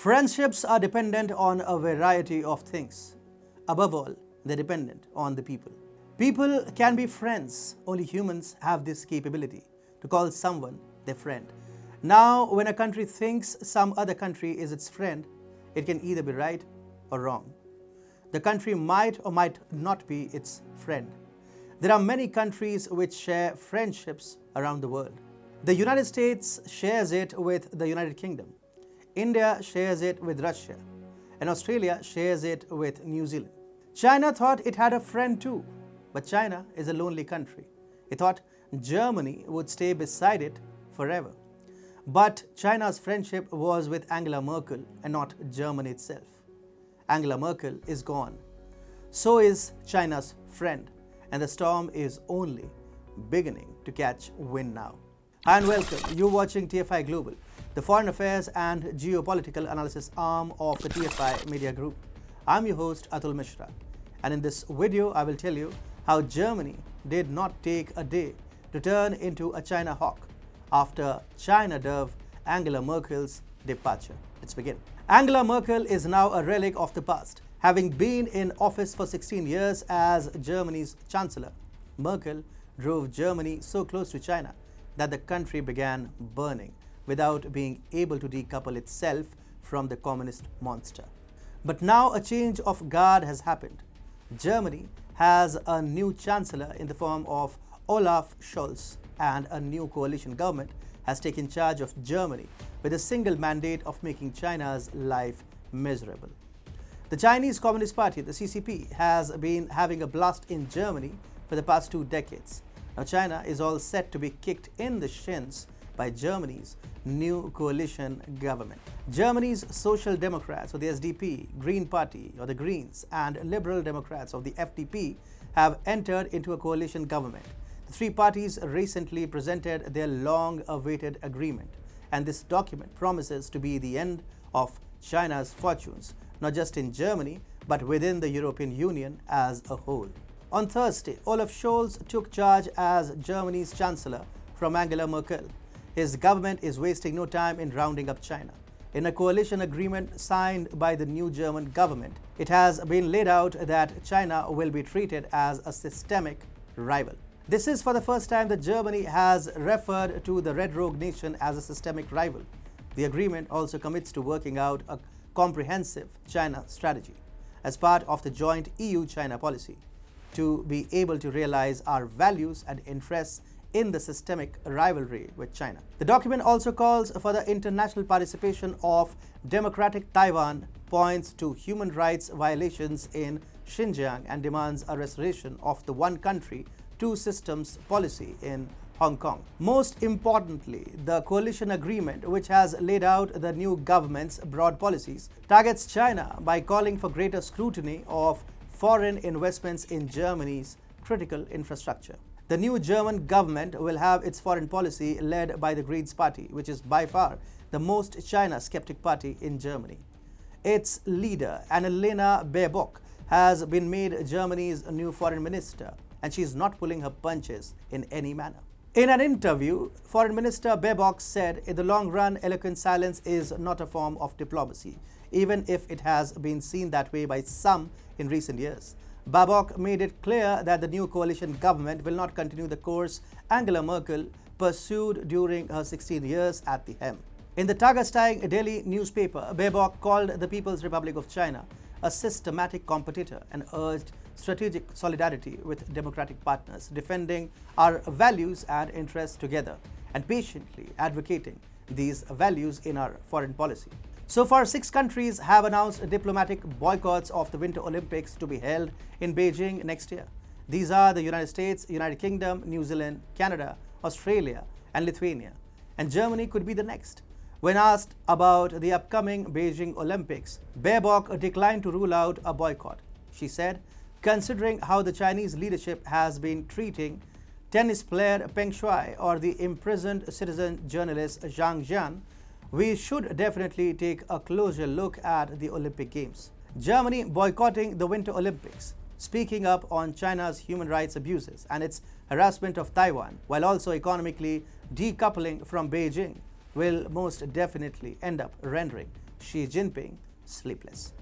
Friendships are dependent on a variety of things. Above all, they're dependent on the people. People can be friends. Only humans have this capability to call someone their friend. Now, when a country thinks some other country is its friend, it can either be right or wrong. The country might or might not be its friend. There are many countries which share friendships around the world. The United States shares it with the United Kingdom. India shares it with Russia. And Australia shares it with New Zealand. China thought it had a friend too, but China is a lonely country. It thought Germany would stay beside it forever. But China's friendship was with Angela Merkel and not Germany itself. Angela Merkel is gone. So is China's friend, and the storm is only beginning to catch wind now. Hi and welcome. You're watching TFI Global, the foreign affairs and geopolitical analysis arm of the TFI Media Group. I'm your host Atul Mishra, and in this video I will tell you how Germany did not take a day to turn into a China hawk after China Dove Angela Merkel's departure. Let's begin. Angela Merkel is now a relic of the past. Having been in office for 16 years as Germany's chancellor, Merkel drove Germany so close to China that the country began burning without being able to decouple itself from the communist monster. But now a change of guard has happened. Germany has a new chancellor in the form of Olaf Scholz, and a new coalition government has taken charge of Germany with a single mandate of making China's life miserable. The Chinese Communist Party, the CCP, has been having a blast in Germany for the past 2 decades. Now China is all set to be kicked in the shins by Germany's new coalition government. Germany's Social Democrats, or the SDP, Green Party, or the Greens, and Liberal Democrats, or the FDP, have entered into a coalition government. The 3 parties recently presented their long-awaited agreement, and this document promises to be the end of China's fortunes, not just in Germany, but within the European Union as a whole. On Thursday, Olaf Scholz took charge as Germany's chancellor from Angela Merkel. His government is wasting no time in rounding up China. In a coalition agreement signed by the new German government, it has been laid out that China will be treated as a systemic rival. This is for the first time that Germany has referred to the Red Rogue nation as a systemic rival. The agreement also commits to working out a comprehensive China strategy as part of the joint EU-China policy to be able to realize our values and interests in the systemic rivalry with China. The document also calls for the international participation of democratic Taiwan, points to human rights violations in Xinjiang, and demands a restoration of the one country, two systems policy in Hong Kong. Most importantly, the coalition agreement, which has laid out the new government's broad policies, targets China by calling for greater scrutiny of foreign investments in Germany's critical infrastructure. The new German government will have its foreign policy led by the Greens Party, which is by far the most China-skeptic party in Germany. Its leader, Annalena Baerbock, has been made Germany's new foreign minister, and she is not pulling her punches in any manner. In an interview, Foreign Minister Baerbock said, "In the long run, eloquent silence is not a form of diplomacy, even if it has been seen that way by some in recent years." Baerbock made it clear that the new coalition government will not continue the course Angela Merkel pursued during her 16 years at the helm. In the Tagesthein daily newspaper, Baerbock called the People's Republic of China a systematic competitor and urged strategic solidarity with democratic partners, defending our values and interests together, and patiently advocating these values in our foreign policy. So far, 6 countries have announced diplomatic boycotts of the Winter Olympics to be held in Beijing next year. These are the United States, United Kingdom, New Zealand, Canada, Australia, and Lithuania. And Germany could be the next. When asked about the upcoming Beijing Olympics, Baerbock declined to rule out a boycott. She said, "Considering how the Chinese leadership has been treating tennis player Peng Shuai or the imprisoned citizen journalist Zhang Jian, we should definitely take a closer look at the Olympic Games." Germany boycotting the Winter Olympics, speaking up on China's human rights abuses and its harassment of Taiwan, while also economically decoupling from Beijing, will most definitely end up rendering Xi Jinping sleepless.